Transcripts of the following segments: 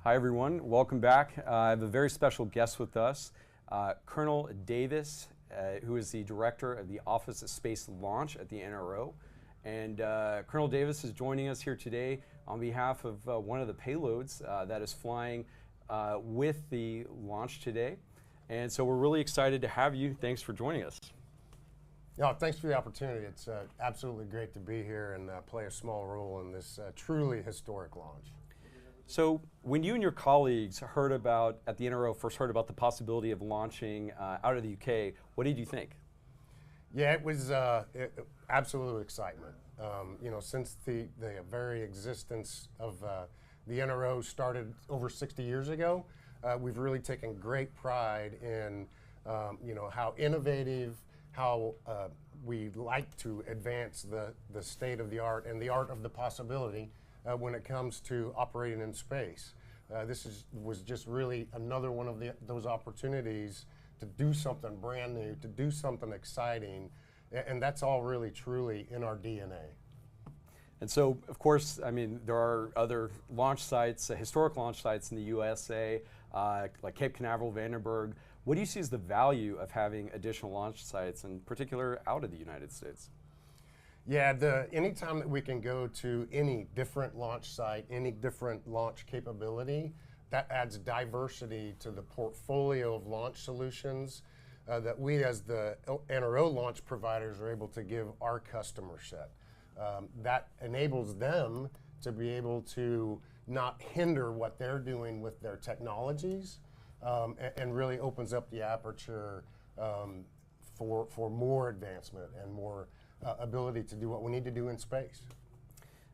Hi everyone, welcome back. I have a very special guest with us, Colonel Davis, who is the Director of the Office of Space Launch at the NRO. And Colonel Davis is joining us here today on behalf of one of the payloads that is flying with the launch today. And so we're really excited to have you. Thanks for joining us. No, thanks for the opportunity. It's absolutely great to be here and play a small role in this truly historic launch. So when you and your colleagues heard about, at the NRO, first heard about the possibility of launching out of the UK, what did you think? Yeah, it was absolute excitement. Since the very existence of the NRO started over 60 years ago, we've really taken great pride in how innovative, how we like to advance the state of the art and the art of the possibility when it comes to operating in space. This was just really another one of those opportunities to do something brand new, to do something exciting, and that's all really truly in our DNA. And so, of course, I mean, there are other launch sites, historic launch sites in the USA, like Cape Canaveral, Vandenberg. What do you see as the value of having additional launch sites, in particular out of the United States? Yeah, anytime that we can go to any different launch site, any different launch capability, that adds diversity to the portfolio of launch solutions that we as the NRO launch providers are able to give our customer set. That enables them to be able to not hinder what they're doing with their technologies and really opens up the aperture for more advancement and more ability to do what we need to do in space.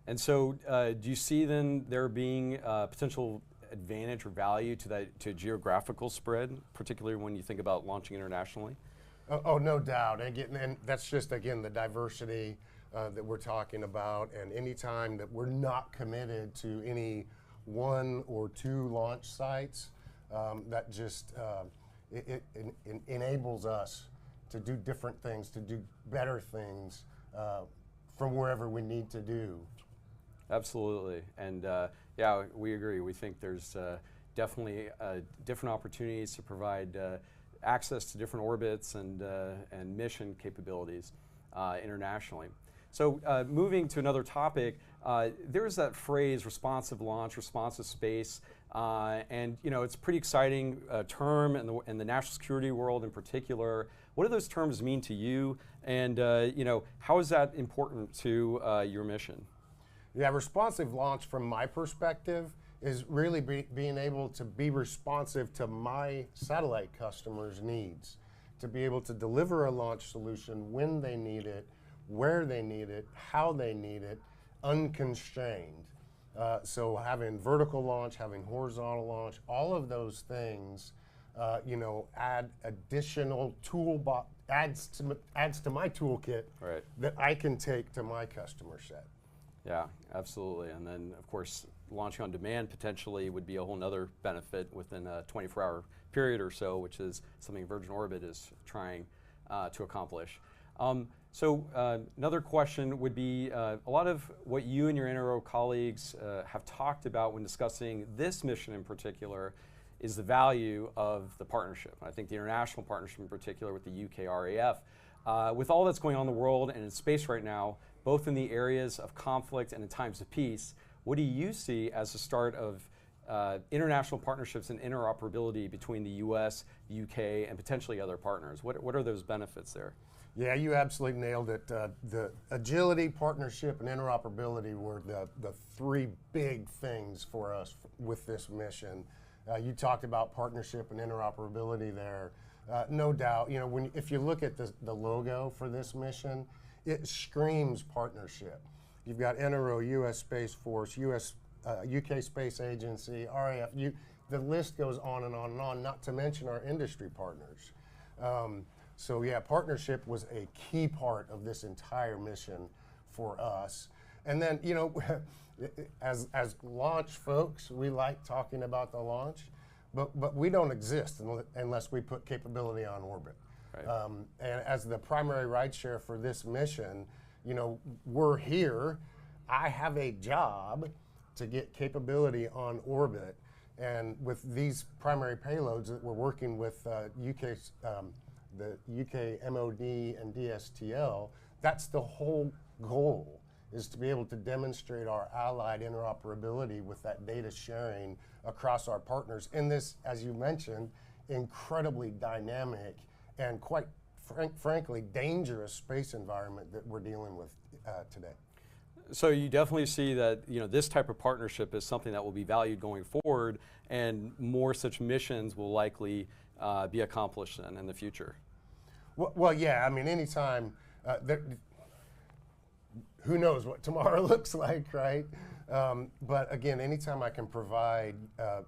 And so do you see then there being potential advantage or value to geographical spread, particularly when you think about launching internationally? Oh, no doubt. And that's just, again, the diversity that we're talking about. And anytime that we're not committed to any one or two launch sites, that just it enables us to do different things, to do better things from wherever we need to do. Absolutely. And yeah, we agree. We think there's definitely different opportunities to provide access to different orbits and mission capabilities internationally. So moving to another topic, there's that phrase, responsive launch, responsive space, and it's a pretty exciting term in the national security world in particular. What do those terms mean to you, and how is that important to your mission? Yeah, responsive launch from my perspective is really being able to be responsive to my satellite customers' needs, to be able to deliver a launch solution when they need it, where they need it, how they need it, unconstrained. So having vertical launch, having horizontal launch, all of those things, add additional toolbox, adds to my toolkit right. that I can take to my customer set. Yeah, absolutely. And then, of course, launching on demand potentially would be a whole nother benefit within a 24-hour period or so, which is something Virgin Orbit is trying to accomplish. So another question would be, a lot of what you and your NRO colleagues have talked about when discussing this mission in particular is the value of the partnership. I think the international partnership in particular with the UK RAF. With all that's going on in the world and in space right now, both in the areas of conflict and in times of peace, what do you see as the start of international partnerships and interoperability between the US, the UK, and potentially other partners? What are those benefits there? Yeah, you absolutely nailed it. The agility, partnership, and interoperability were the three big things for us with this mission. You talked about partnership and interoperability there. No doubt, if you look at the logo for this mission, it screams partnership. You've got NRO, U.S. Space Force, UK Space Agency, RAF. The list goes on and on and on, not to mention our industry partners. So yeah, partnership was a key part of this entire mission for us. And then, as launch folks, we like talking about the launch, but we don't exist unless we put capability on orbit. Right. And as the primary rideshare for this mission, we're here. I have a job to get capability on orbit And with these primary payloads that we're working with the UK MOD and DSTL, that's the whole goal, is to be able to demonstrate our allied interoperability with that data sharing across our partners in this, as you mentioned, incredibly dynamic and quite frankly dangerous space environment that we're dealing with today. So you definitely see that this type of partnership is something that will be valued going forward, and more such missions will likely be accomplished in the future. Well, yeah. I mean, anytime. Who knows what tomorrow looks like, right? But again, anytime I can provide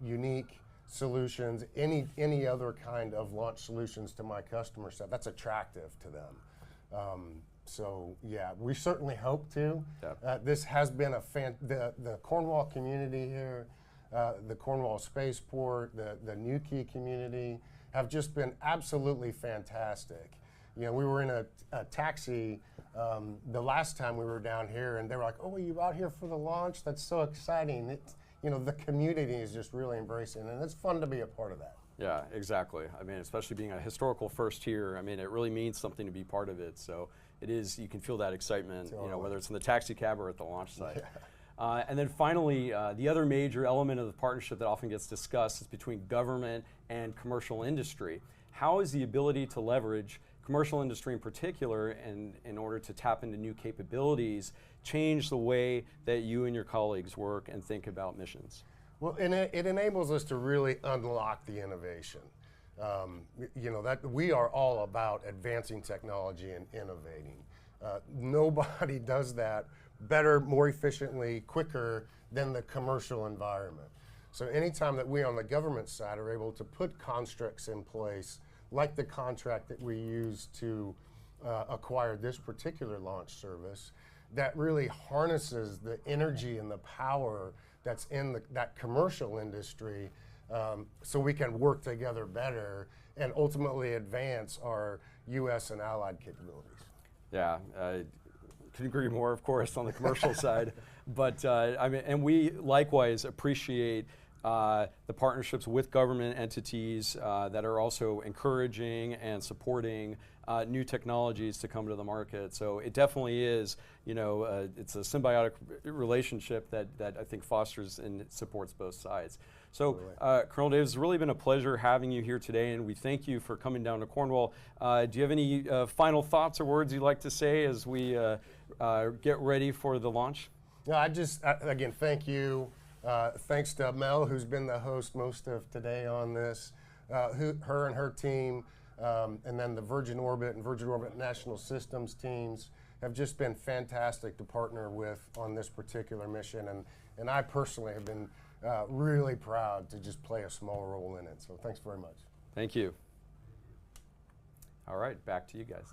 unique solutions, any other kind of launch solutions to my customer set, that's attractive to them. So yeah, we certainly hope to. Yep. This has been the Cornwall community here, the Cornwall Spaceport, the Newquay community have just been absolutely fantastic. We were in a taxi the last time we were down here, and they were like, "Oh, are you out here for the launch? That's so exciting!" The community is just really embracing it, and it's fun to be a part of that. Yeah, exactly. I mean, especially being a historical first here, I mean, it really means something to be part of it. So it is, you can feel that excitement, totally. Whether it's in the taxi cab or at the launch site. Yeah. And then finally, the other major element of the partnership that often gets discussed is between government and commercial industry. How is the ability to leverage commercial industry in particular, and in order to tap into new capabilities, change the way that you and your colleagues work and think about missions? Well, and it enables us to really unlock the innovation. That we are all about advancing technology and innovating. Nobody does that better, more efficiently, quicker than the commercial environment. So anytime that we on the government side are able to put constructs in place, like the contract that we used to acquire this particular launch service, that really harnesses the energy and the power that's in that commercial industry, so we can work together better and ultimately advance our U.S. and allied capabilities. Yeah, I can agree more, of course, on the commercial side. But I mean, and we likewise appreciate the partnerships with government entities that are also encouraging and supporting new technologies to come to the market. So it definitely is, it's a symbiotic relationship that I think fosters and supports both sides. So Colonel Davis, it's really been a pleasure having you here today, and we thank you for coming down to Cornwall. Do you have any final thoughts or words you'd like to say as we get ready for the launch? No, again, thank you. Thanks to Mel, who's been the host most of today on this, her and her team, and then the Virgin Orbit and Virgin Orbit National Systems teams have just been fantastic to partner with on this particular mission. And I personally have been really proud to just play a small role in it. So thanks very much. Thank you. All right, back to you guys.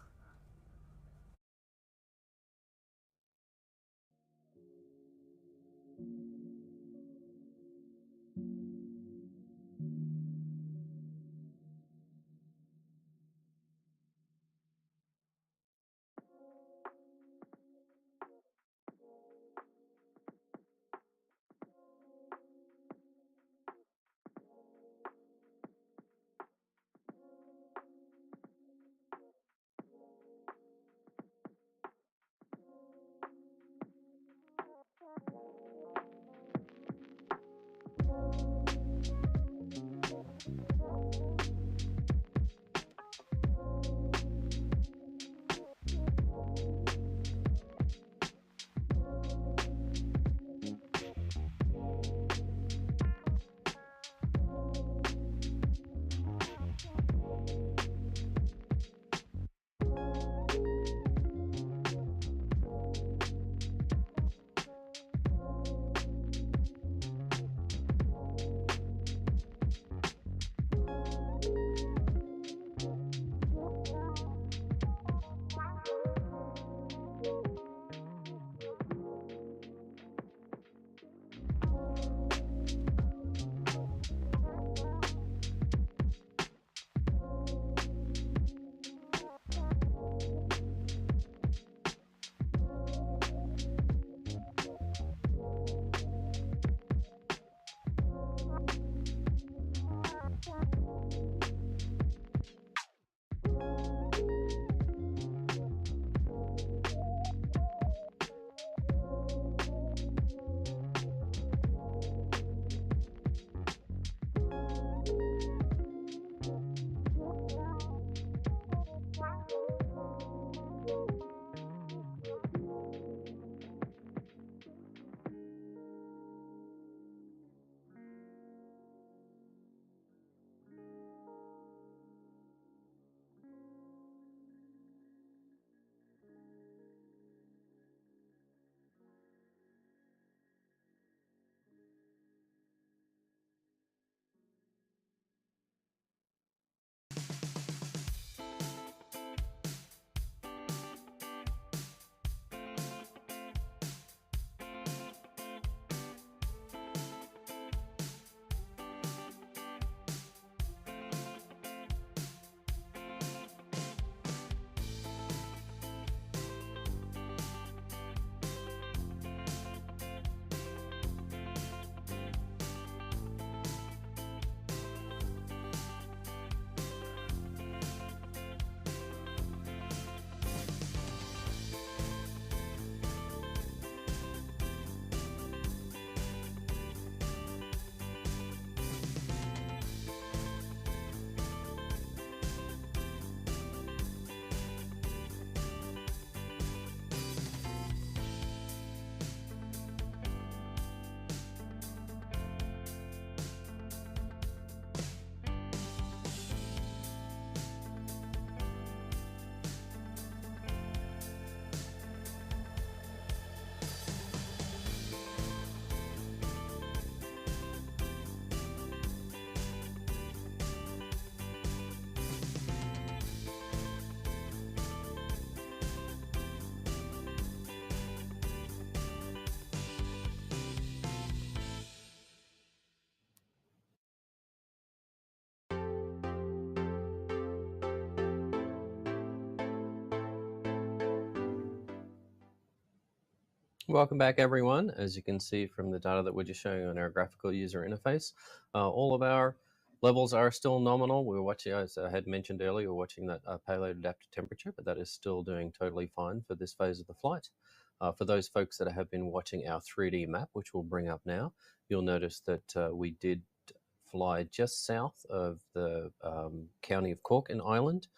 Welcome back, everyone. As you can see from the data that we're just showing on our graphical user interface, all of our levels are still nominal. We're watching, as I had mentioned earlier, we're watching that payload adaptive temperature, but that is still doing totally fine for this phase of the flight. For those folks that have been watching our 3D map, which we'll bring up now, you'll notice that we did fly just south of the county of Cork in Ireland.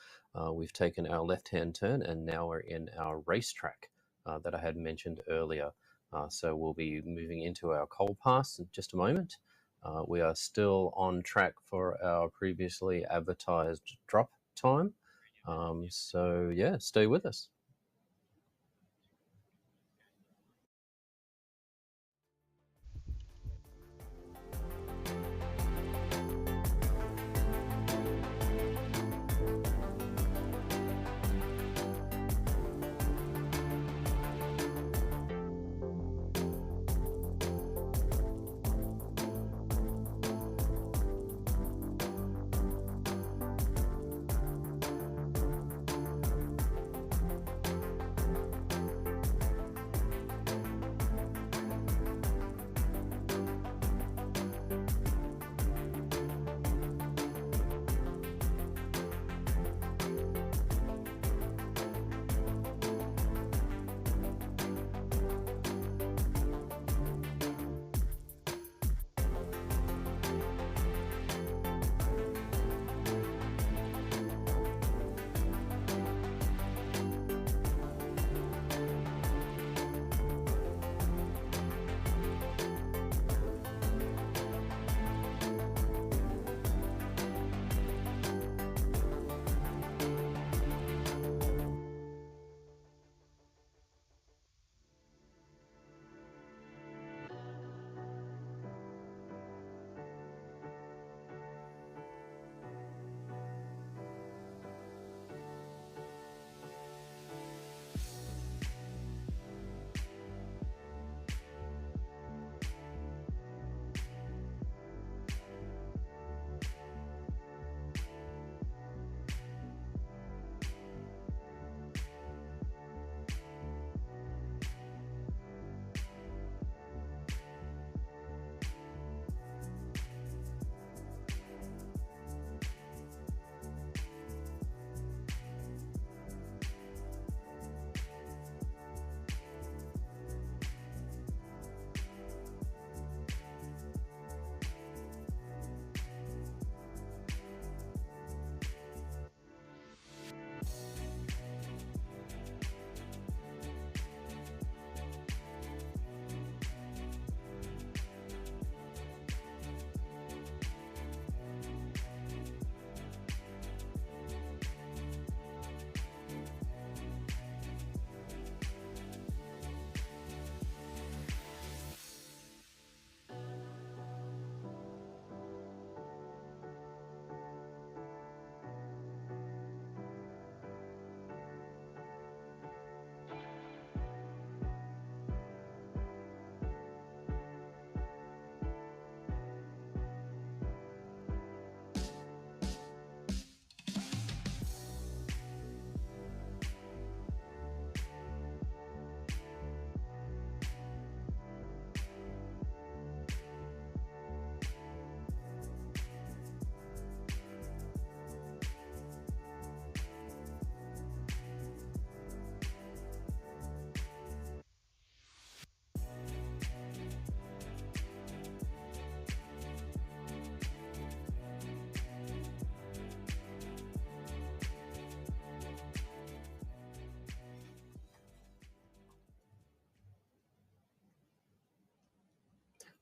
We've taken our left-hand turn and now we're in our racetrack that I had mentioned earlier. So we'll be moving into our coal pass in just a moment. We are still on track for our previously advertised drop time. So yeah, stay with us.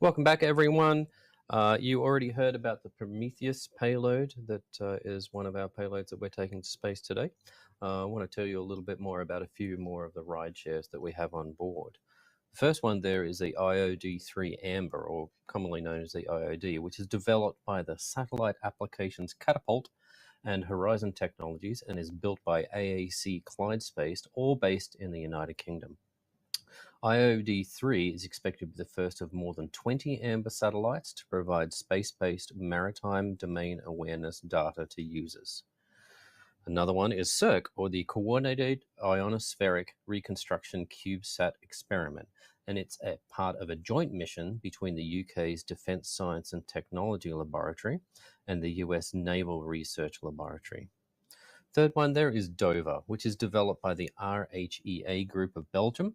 Welcome back, everyone. You already heard about the Prometheus payload that is one of our payloads that we're taking to space today. I want to tell you a little bit more about a few more of the ride shares that we have on board. The first one there is the IOD-3 Amber, or commonly known as the IOD, which is developed by the Satellite Applications Catapult and Horizon Technologies and is built by AAC Clyde Space, all based in the United Kingdom. IOD-3 is expected to be the first of more than 20 Amber satellites to provide space-based maritime domain awareness data to users. Another one is CIRC, or the Coordinated Ionospheric Reconstruction CubeSat Experiment, and it's a part of a joint mission between the UK's Defence Science and Technology Laboratory and the US Naval Research Laboratory. Third one there is Dover, which is developed by the RHEA Group of Belgium,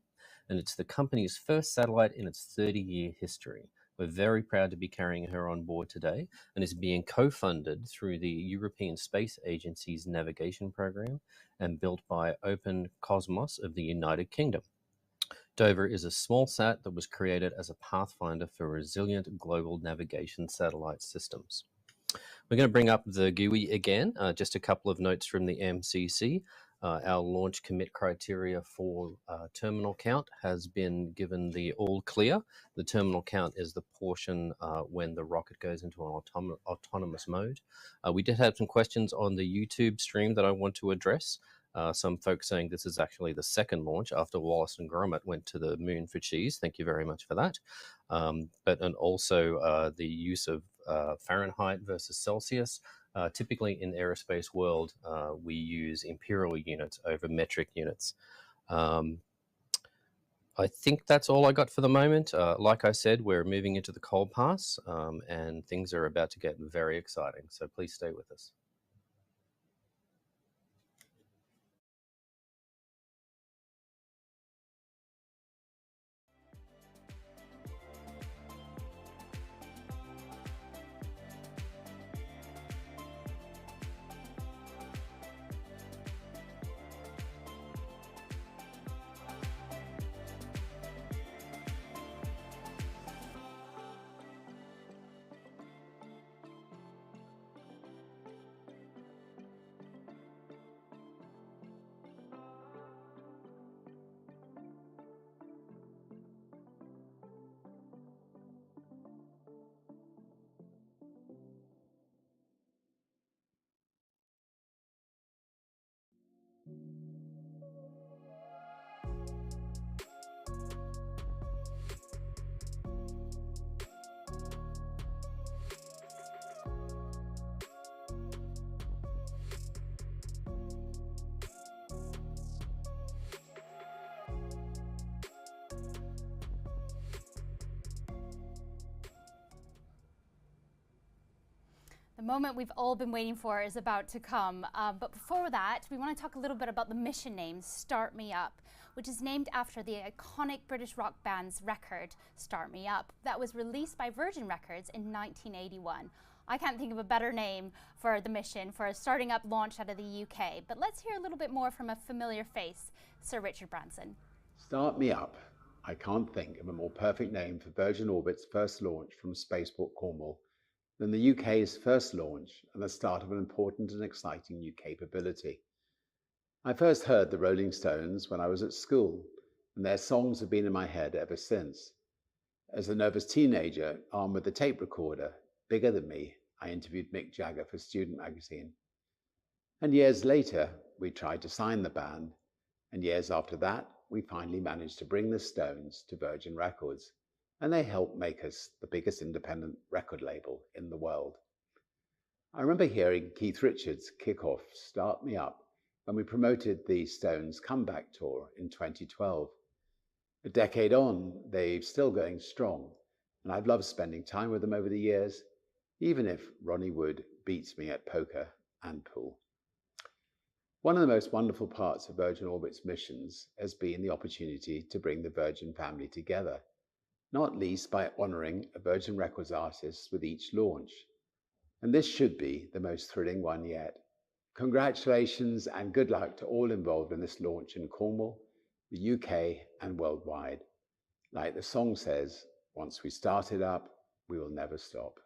and it's the company's first satellite in its 30-year history. We're very proud to be carrying her on board today, and is being co-funded through the European Space Agency's navigation program and built by Open Cosmos of the United Kingdom. Dover is a small sat that was created as a pathfinder for resilient global navigation satellite systems. We're going to bring up the GUI again. Just a couple of notes from the MCC. Our launch commit criteria for terminal count has been given the all clear. The terminal count is the portion when the rocket goes into an autonomous mode. We did have some questions on the YouTube stream that I want to address. Some folks saying this is actually the second launch after Wallace and Gromit went to the moon for cheese. Thank you very much for that. And also the use of Fahrenheit versus Celsius. Typically in the aerospace world, we use imperial units over metric units. I think that's all I got for the moment. Like I said, we're moving into the cold pass and things are about to get very exciting. So please stay with us. The moment we've all been waiting for is about to come. But before that, we want to talk a little bit about the mission name, Start Me Up, which is named after the iconic British rock band's record, Start Me Up, that was released by Virgin Records in 1981. I can't think of a better name for the mission, for a starting up launch out of the UK. But let's hear a little bit more from a familiar face, Sir Richard Branson. Start Me Up. I can't think of a more perfect name for Virgin Orbit's first launch from Spaceport Cornwall than the UK's first launch and the start of an important and exciting new capability. I first heard the Rolling Stones when I was at school, and their songs have been in my head ever since. As a nervous teenager, armed with a tape recorder bigger than me, I interviewed Mick Jagger for Student magazine. And years later, we tried to sign the band, and years after that, we finally managed to bring the Stones to Virgin Records, and they helped make us the biggest independent record label in the world. I remember hearing Keith Richards kick off Start Me Up when we promoted the Stones comeback tour in 2012. A decade on, they're still going strong, and I've loved spending time with them over the years, even if Ronnie Wood beats me at poker and pool. One of the most wonderful parts of Virgin Orbit's missions has been the opportunity to bring the Virgin family together, not least by honouring a Virgin Records artist with each launch. And this should be the most thrilling one yet. Congratulations and good luck to all involved in this launch in Cornwall, the UK and worldwide. Like the song says, once we start it up, we will never stop.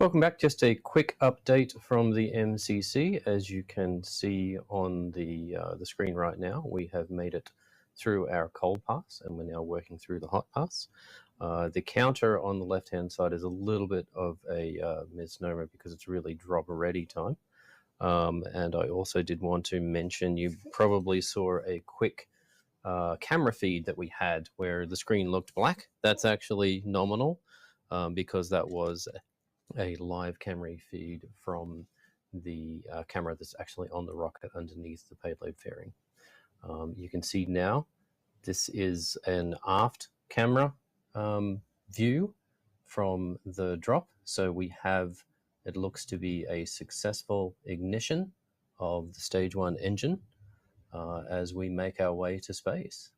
Welcome back. Just a quick update from the MCC. As you can see on the screen right now, we have made it through our cold pass, and we're now working through the hot pass. The counter on the left-hand side is a little bit of a misnomer because it's really drop-ready time. And I also did want to mention, you probably saw a quick camera feed that we had where the screen looked black. That's actually nominal because that was a live camera feed from the camera that's actually on the rocket underneath the payload fairing. You can see now this is an aft camera view from the drop. So we have, it looks to be a successful ignition of the stage 1 engine as we make our way to space.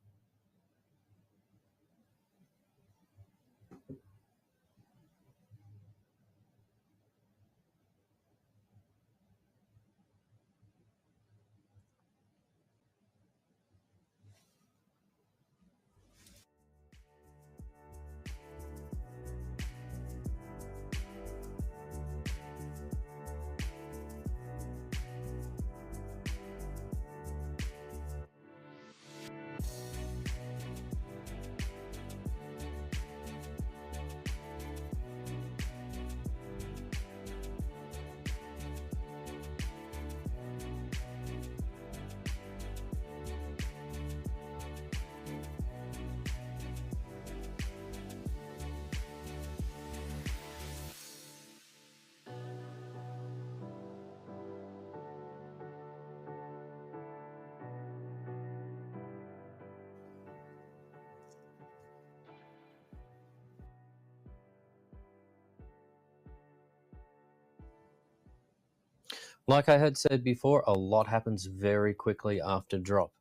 Like I had said before, a lot happens very quickly after drop.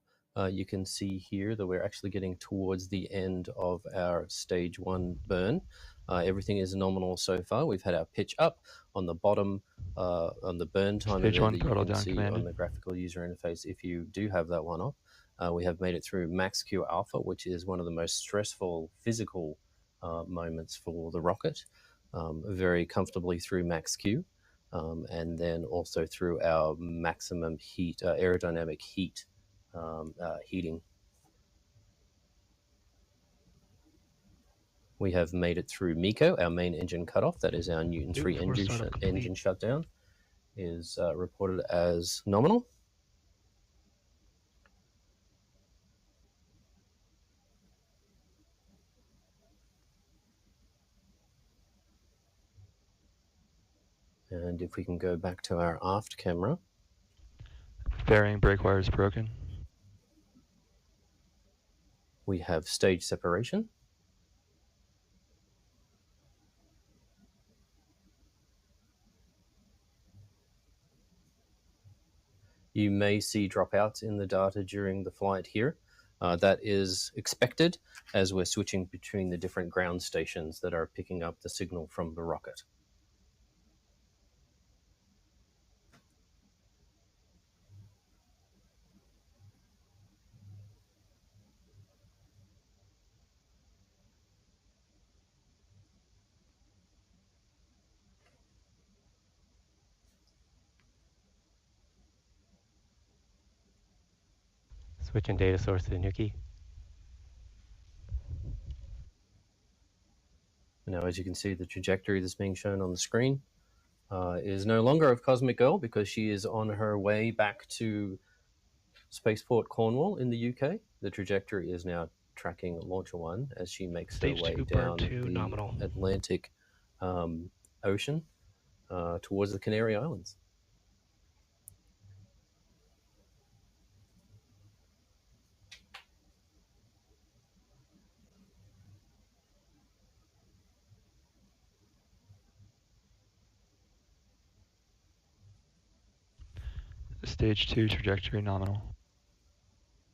You can see here that we're actually getting towards the end of our stage 1 burn. Everything is nominal so far. We've had our pitch up on the bottom, on the burn timer Stage there 1 that you throttle can down see commanded. on the graphical user interface if you do have that one up. We have made it through max Q alpha, which is one of the most stressful physical moments for the rocket, very comfortably through max Q. And then also through our maximum heat, aerodynamic heat heating. We have made it through MECO, our main engine cutoff. That is our Newton's free engine shutdown, is reported as nominal. And if we can go back to our aft camera. Fairing brake wire is broken. We have stage separation. You may see dropouts in the data during the flight here. That is expected as we're switching between the different ground stations that are picking up the signal from the rocket. Switching data source to Nuki. Now, as you can see, the trajectory that's being shown on the screen is no longer of Cosmic Girl because she is on her way back to Spaceport Cornwall in the UK. The trajectory is now tracking Launcher 1 as she makes her way down the Atlantic Ocean towards the Canary Islands. Stage 2 trajectory nominal.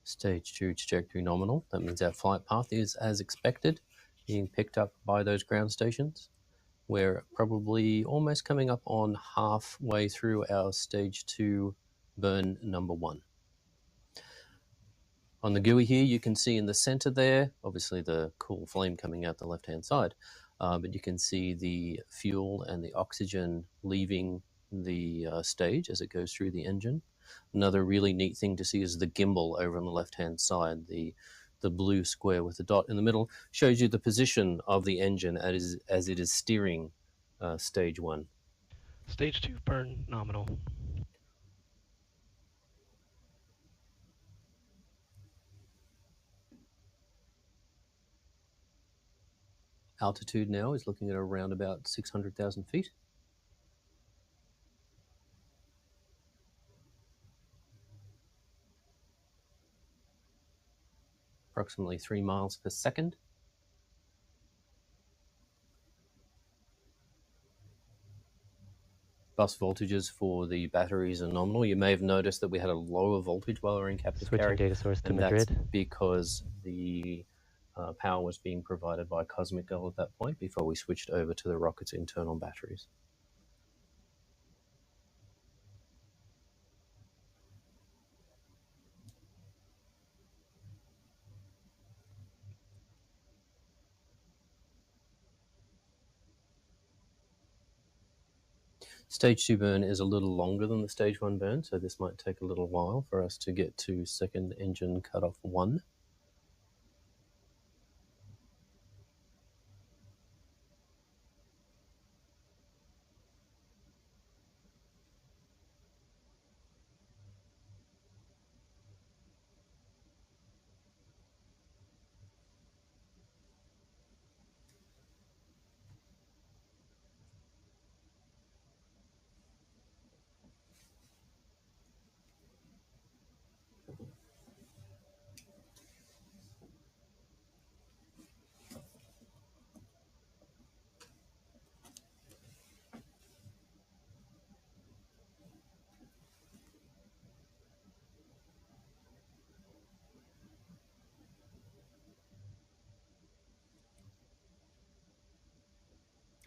Stage 2 trajectory nominal. That means our flight path is as expected, being picked up by those ground stations. We're probably almost coming up on halfway through our stage 2 burn number 1. On the GUI here, you can see in the center there, obviously the cool flame coming out the left-hand side. but you can see the fuel and the oxygen leaving the stage as it goes through the engine. Another really neat thing to see is the gimbal over on the left-hand side. The blue square with the dot in the middle shows you the position of the engine as it is steering stage 1. Stage 2 burn nominal. Altitude now is looking at around about 600,000 feet. Approximately 3 miles per second. Bus voltages for the batteries are nominal. You may have noticed that we had a lower voltage while we were in captive Switching carry, data source to and Madrid. that's because the power was being provided by Cosmic Girl at that point before we switched over to the rocket's internal batteries. Stage 2 burn is a little longer than the stage 1 burn, so this might take a little while for us to get to second engine cutoff 1.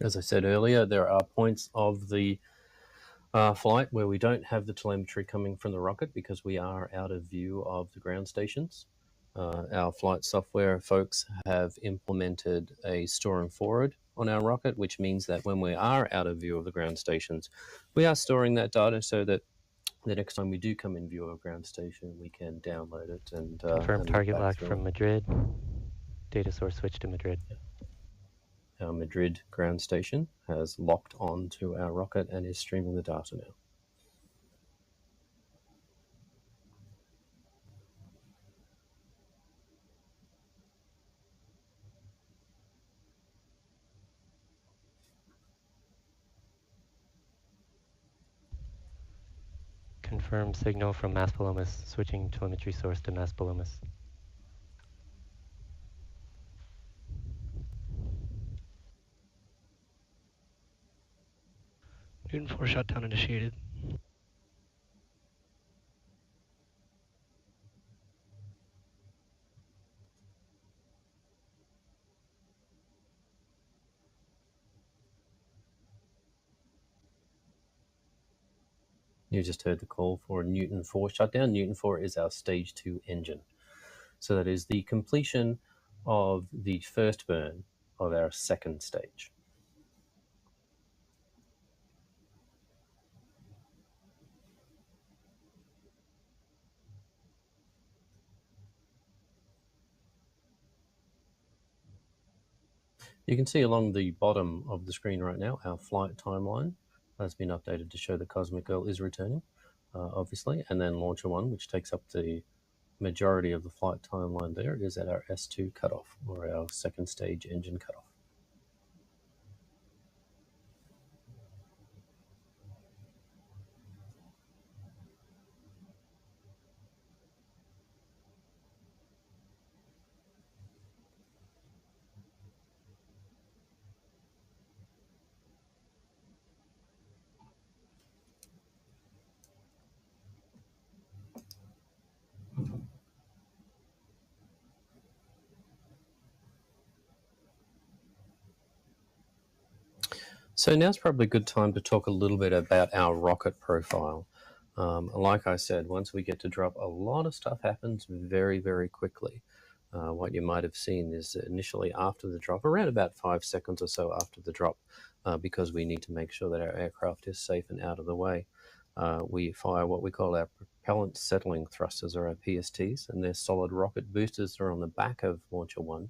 As I said earlier, there are points of the flight where we don't have the telemetry coming from the rocket because we are out of view of the ground stations. Our flight software folks have implemented a store and forward on our rocket, which means that when we are out of view of the ground stations, we are storing that data so that the next time we do come in view of a ground station, we can download it and Confirm and target back lock through from it. Madrid. Data source switch to Madrid. Our Madrid ground station has locked on to our rocket and is streaming the data now. Confirm signal from Maspalomas. Switching telemetry source to Maspalomas. Newton 4 shutdown initiated. You just heard the call for Newton 4 shutdown. Newton 4 is our stage 2 engine. So that is the completion of the first burn of our second stage. You can see along the bottom of the screen right now, our flight timeline has been updated to show the Cosmic Girl is returning, obviously, and then Launcher 1, which takes up the majority of the flight timeline there, is at our S2 cutoff, or our second stage engine cutoff. So now's probably a good time to talk a little bit about our rocket profile. Like I said, once we get to drop, a lot of stuff happens very, very quickly. what you might have seen is initially after the drop, around about 5 seconds or so after the drop, because we need to make sure that our aircraft is safe and out of the way, we fire what we call our propellant settling thrusters, or our PSTs, and they're solid rocket boosters that are on the back of Launcher 1,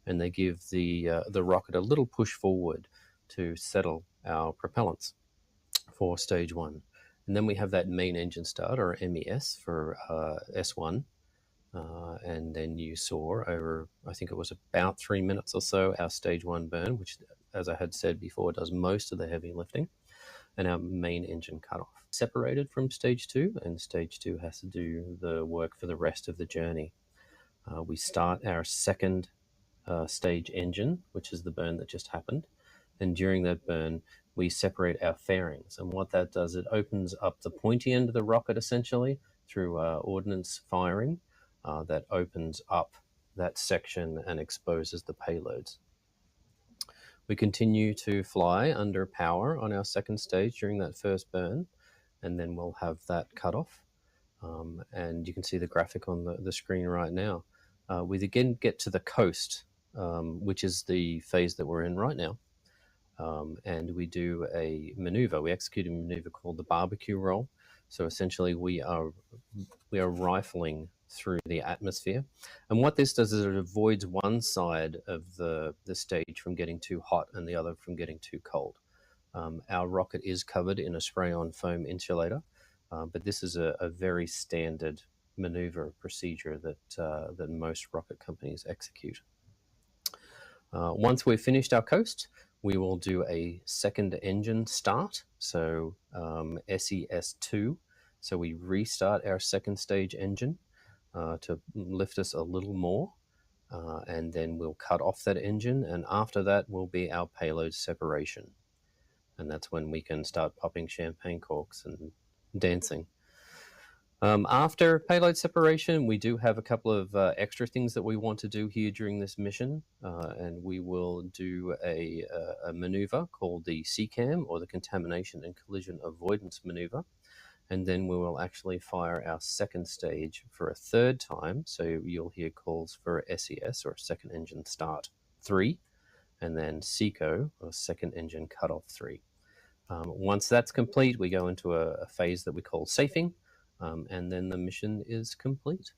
and they give the rocket a little push forward to settle our propellants for stage 1. And then we have that main engine start, or MES, for S1. And then you saw over, I think it was about 3 minutes or so, our stage 1 burn, which, as I had said before, does most of the heavy lifting, and our main engine cutoff. Separated from stage 2, and stage 2 has to do the work for the rest of the journey. We start our second stage engine, which is the burn that just happened. And during that burn, we separate our fairings. And what that does, it opens up the pointy end of the rocket, essentially, through ordnance firing. That opens up that section and exposes the payloads. We continue to fly under power on our second stage during that first burn, and then we'll have that cut off. And you can see the graphic on the screen right now. We again get to the coast, which is the phase that we're in right now. And we do a maneuver. We execute a maneuver called the barbecue roll. So essentially, we are rifling through the atmosphere. And what this does is it avoids one side of the stage from getting too hot and the other from getting too cold. Our rocket is covered in a spray-on foam insulator, but this is a very standard maneuver procedure that most rocket companies execute. Once we've finished our coast, we will do a second engine start, so SES2. So we restart our second stage engine to lift us a little more, and then we'll cut off that engine, and after that will be our payload separation. And that's when we can start popping champagne corks and dancing. After payload separation, we do have a couple of extra things that we want to do here during this mission, and we will do a maneuver called the CCAM, or the Contamination and Collision Avoidance Maneuver, and then we will actually fire our second stage for a third time, so you'll hear calls for SES, or Second Engine Start 3, and then SECO, or Second Engine Cutoff 3. Once that's complete, we go into a phase that we call safing, and then the mission is complete.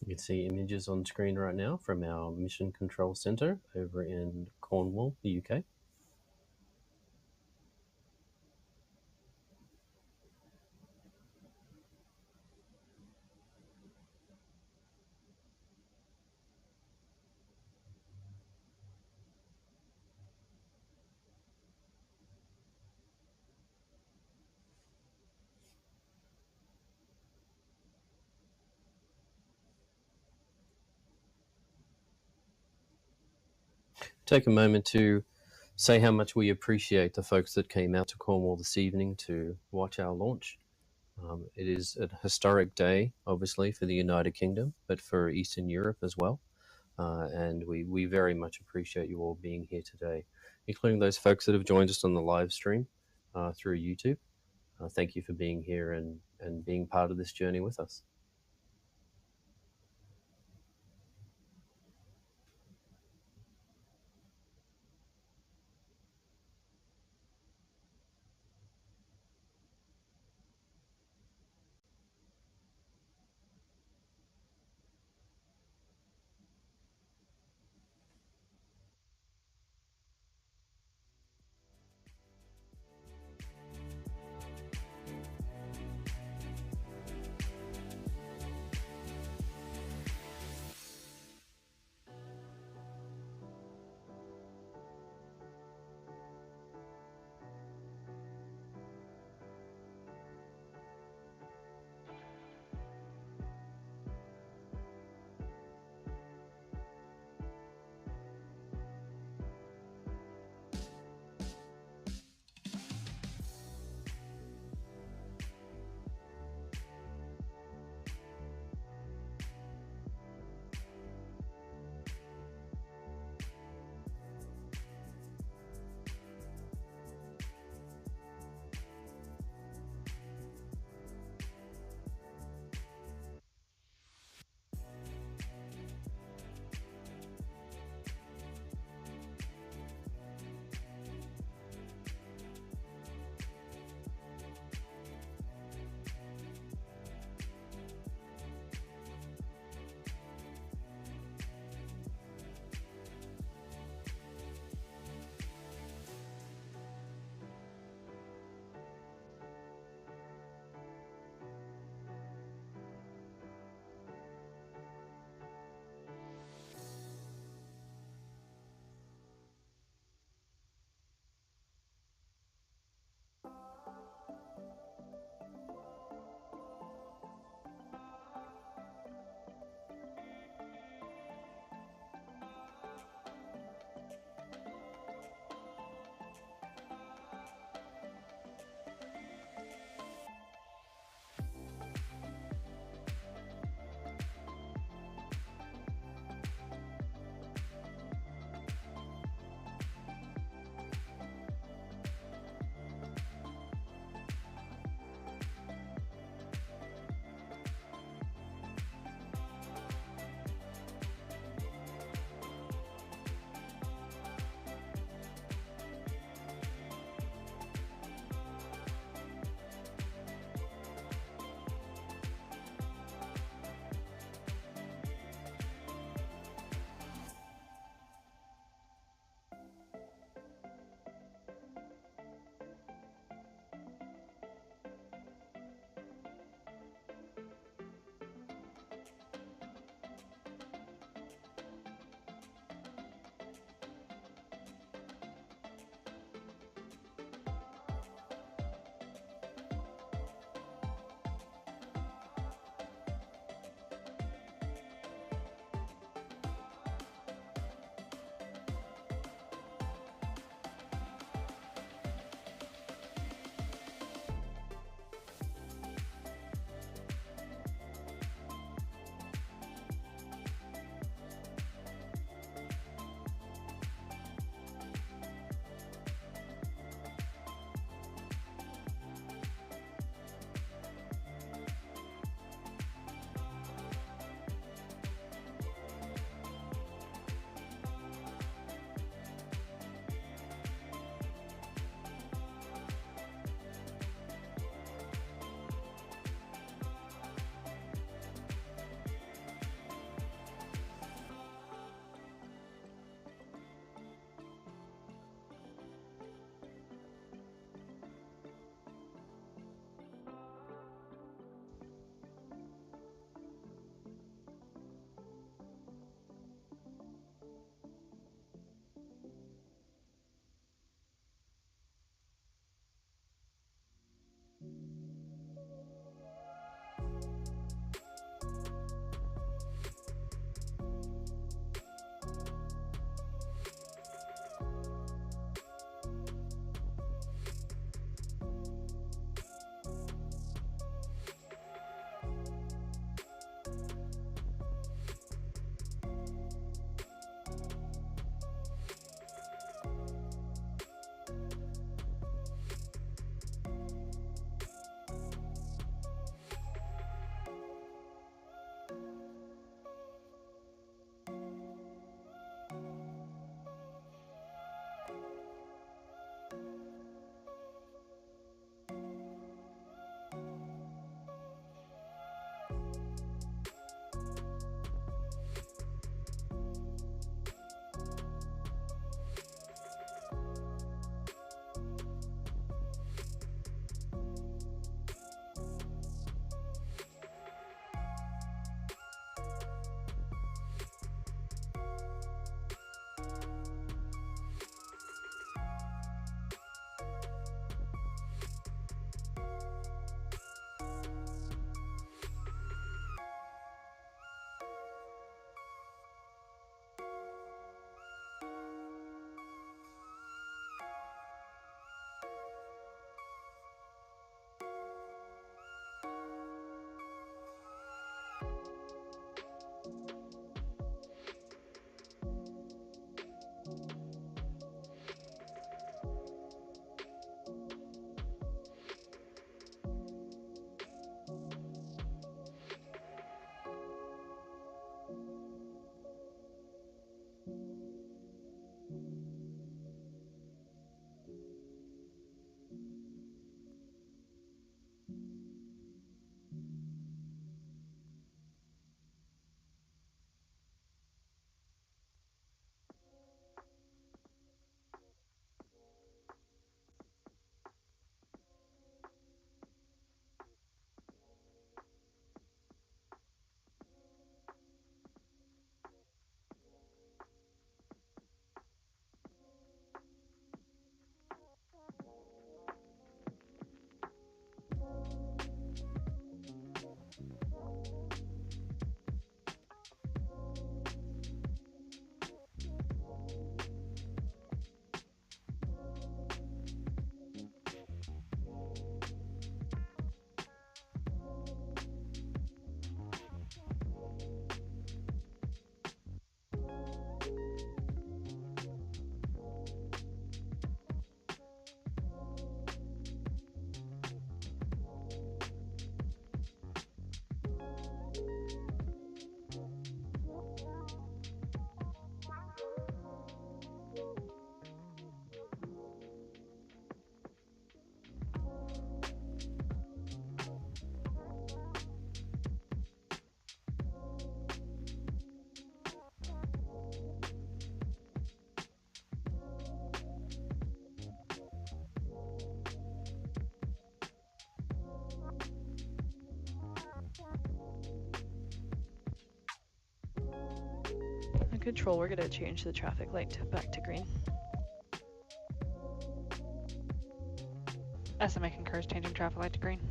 You can see images on screen right now from our Mission Control Center over in Cornwall, the UK. Take a moment to say how much we appreciate the folks that came out to Cornwall this evening to watch our launch. It is a historic day, obviously, for the United Kingdom, but for Eastern Europe as well. And we very much appreciate you all being here today, including those folks that have joined us on the live stream through YouTube. Thank you for being here and being part of this journey with us. control, we're gonna change the traffic light back to green. SMA concurs, changing traffic light to green.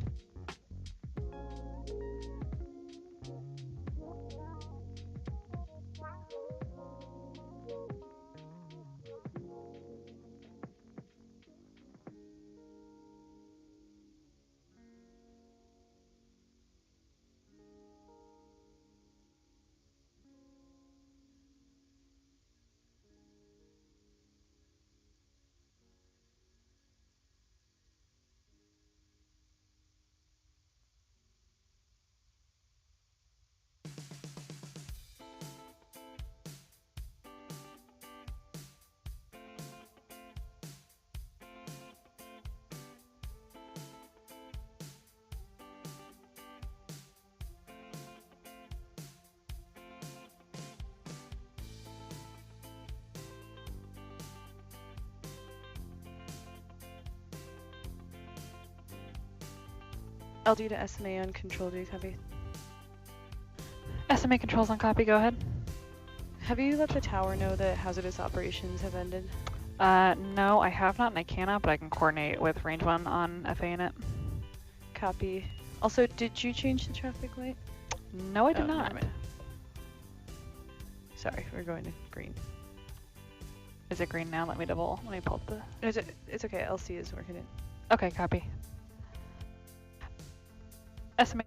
LD to SMA on control, do you copy? SMA controls on copy, go ahead. Have you let the tower know that hazardous operations have ended? No, I have not and I cannot, but I can coordinate with range 1 on FA in it. Copy. Also, did you change the traffic light? No, I did Oh, not. never mind. Sorry, we're going to green. Is it green now? Let me pull up the... It's okay, LC is working it. Okay, copy. SMA.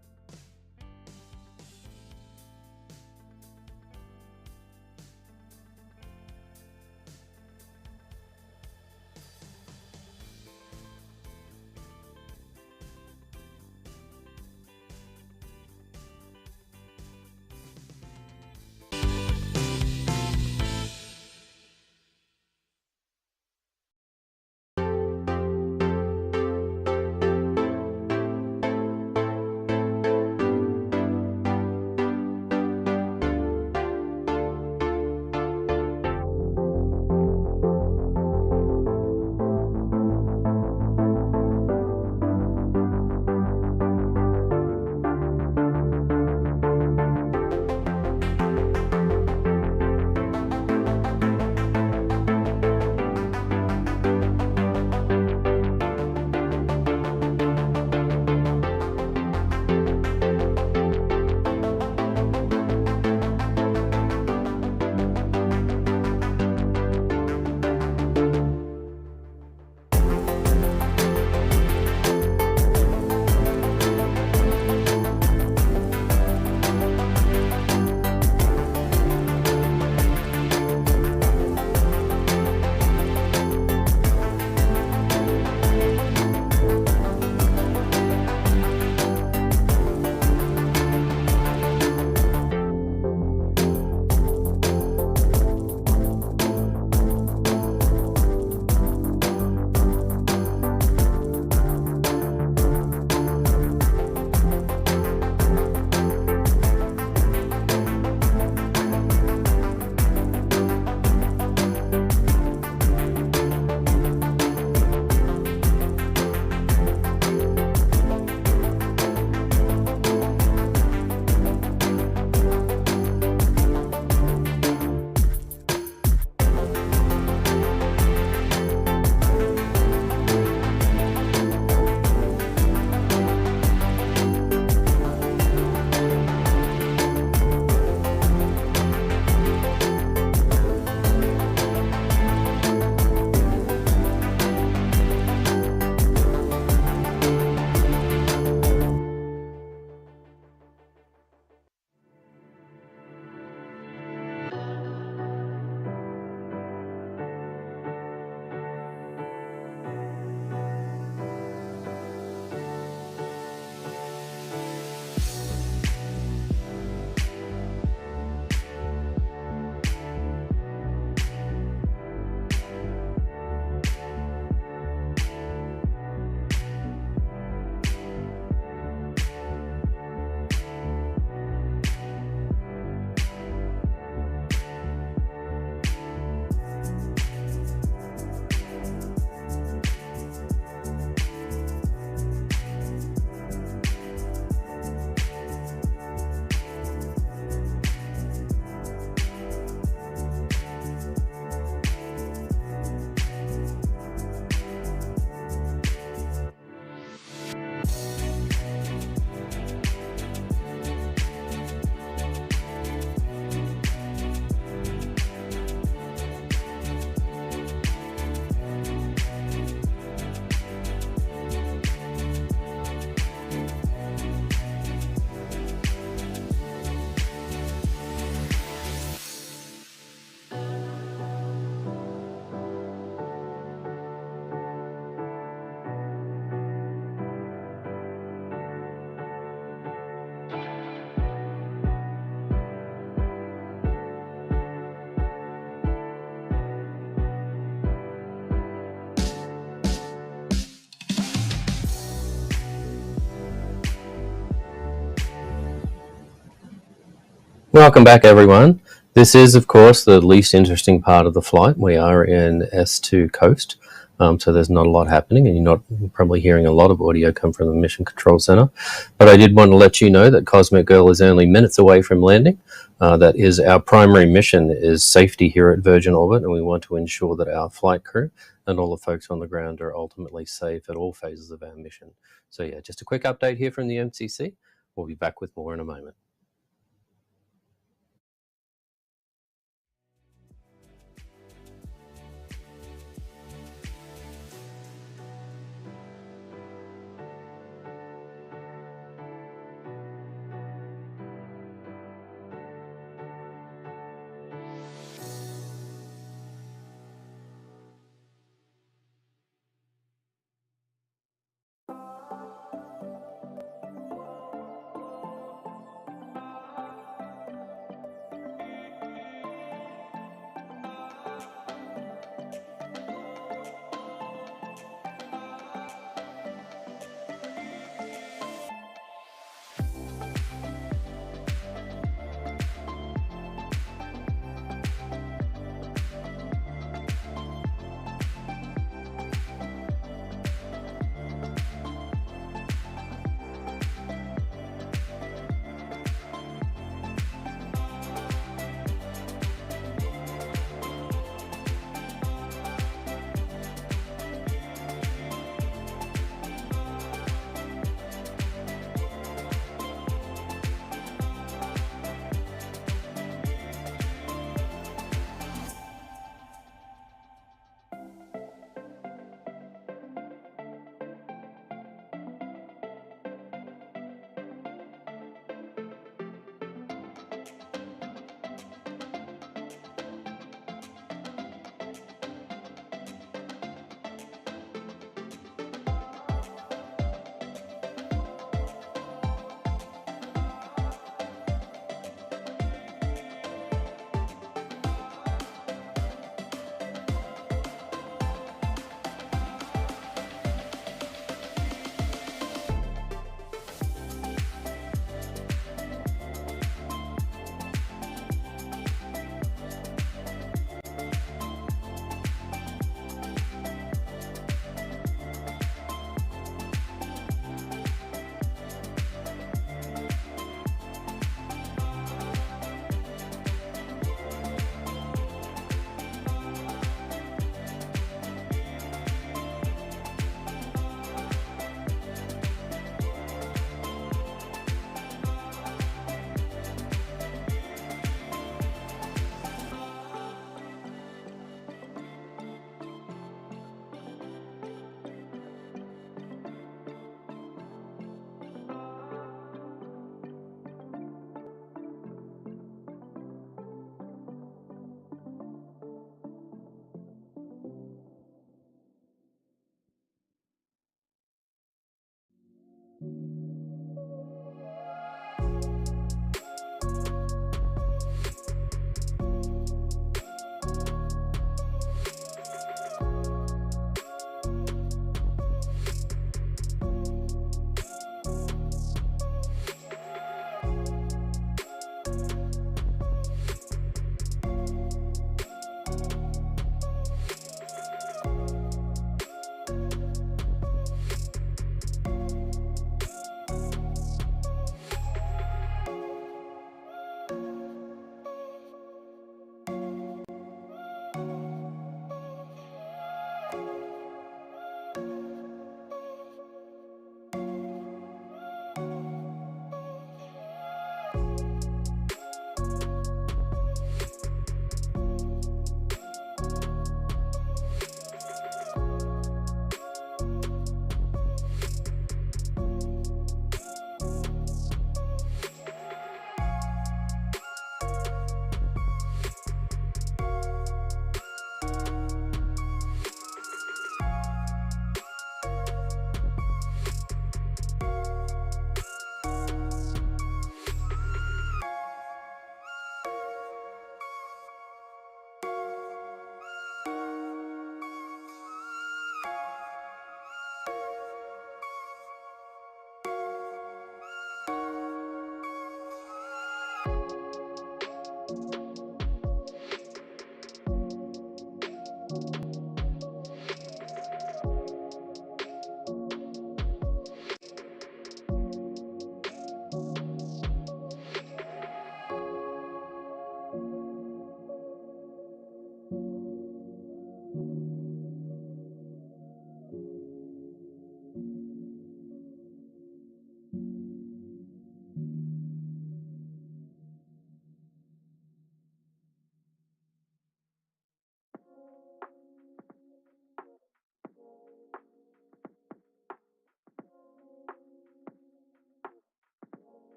Welcome back, everyone. This is, of course, the least interesting part of the flight. We are in S2 coast, so there's not a lot happening, and you're not probably hearing a lot of audio come from the Mission Control Center. But I did want to let you know that Cosmic Girl is only minutes away from landing. That is our primary mission, is safety here at Virgin Orbit, and we want to ensure that our flight crew and all the folks on the ground are ultimately safe at all phases of our mission. So yeah, just a quick update here from the MCC. We'll be back with more in a moment.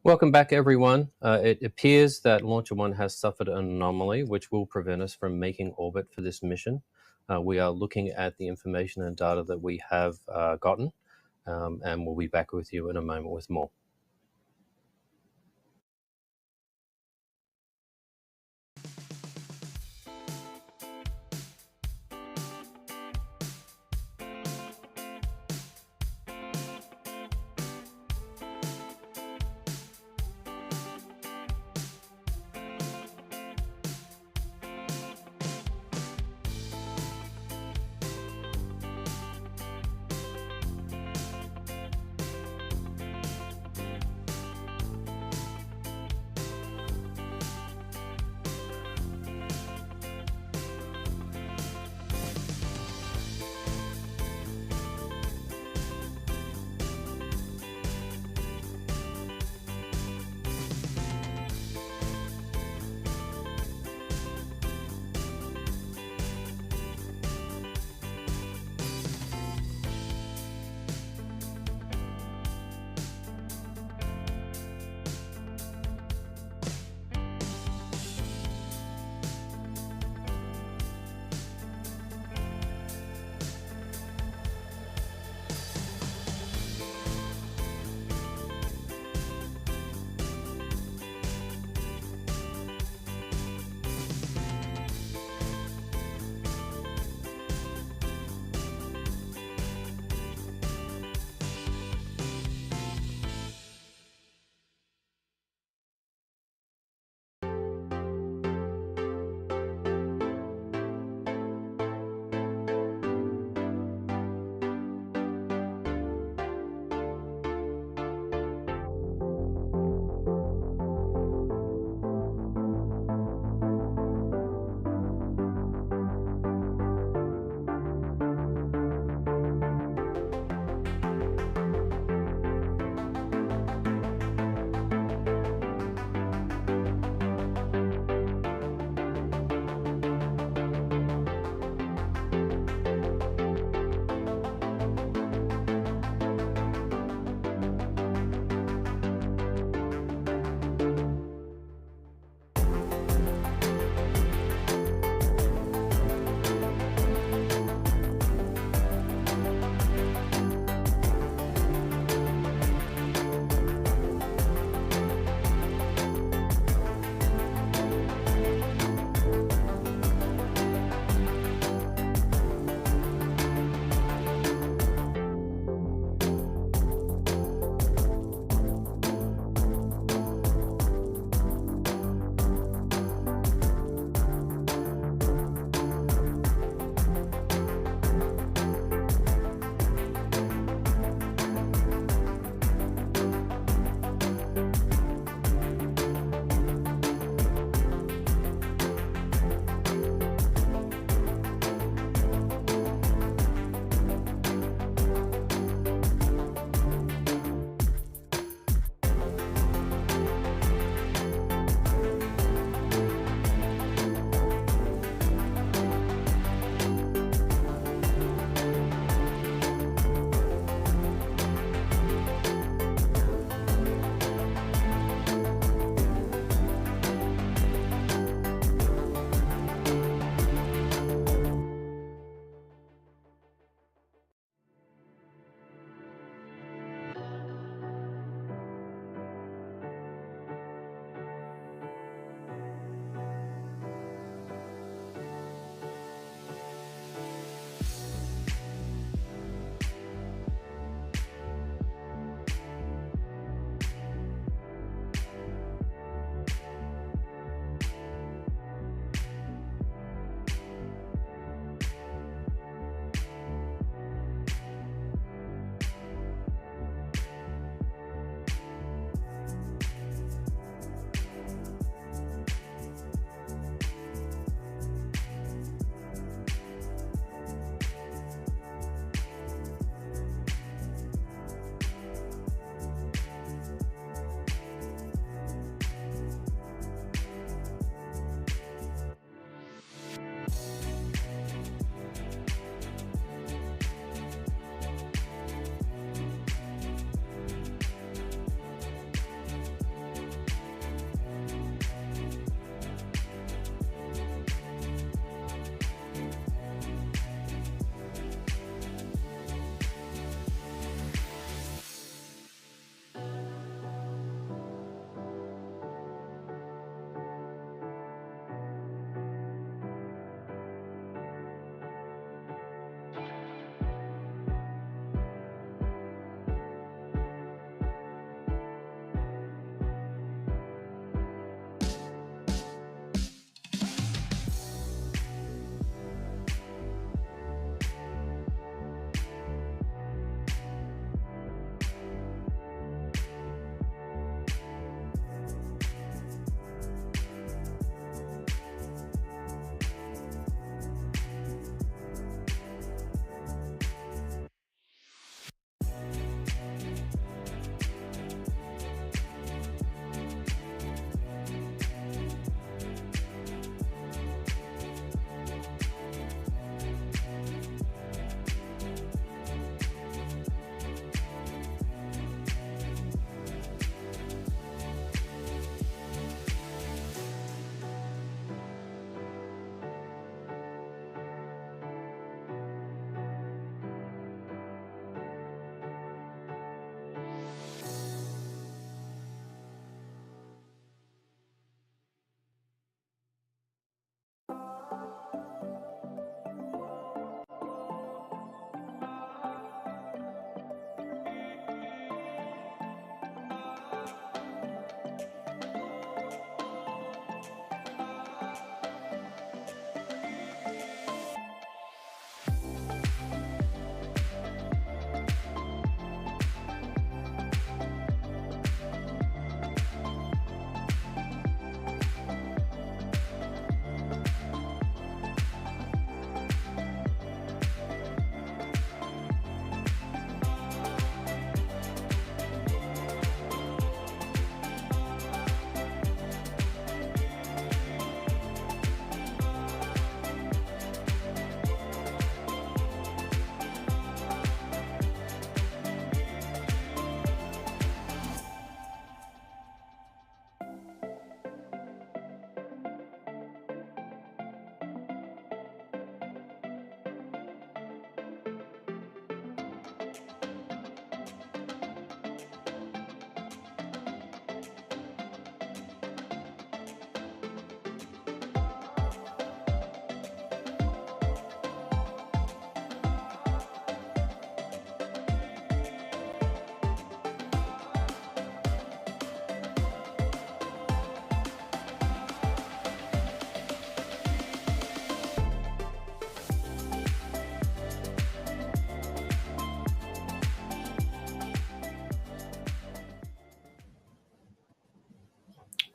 Welcome back, everyone. It appears that Launcher 1 has suffered an anomaly which will prevent us from making orbit for this mission. We are looking at the information and data that we have gotten, and we'll be back with you in a moment with more.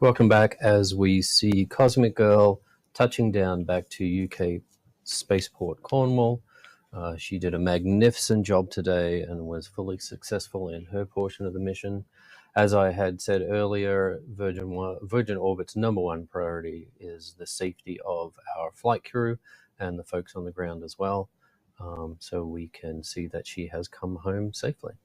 Welcome back as we see Cosmic Girl touching down back to UK Spaceport Cornwall. She did a magnificent job today and was fully successful in her portion of the mission. As I had said earlier, Virgin Orbit's number one priority is the safety of our flight crew and the folks on the ground as well. So we can see that she has come home safely.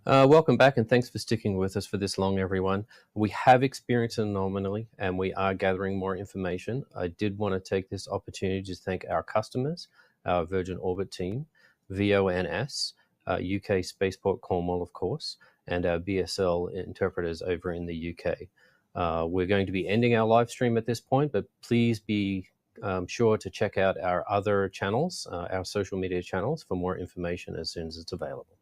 Welcome back, and thanks for sticking with us for this long, everyone. We have experienced an anomaly, and we are gathering more information. I did want to take this opportunity to thank our customers, our Virgin Orbit team, VONS, UK Spaceport Cornwall, of course, and our BSL interpreters over in the UK. We're going to be ending our live stream at this point, but please be sure to check out our other channels, our social media channels, for more information as soon as it's available.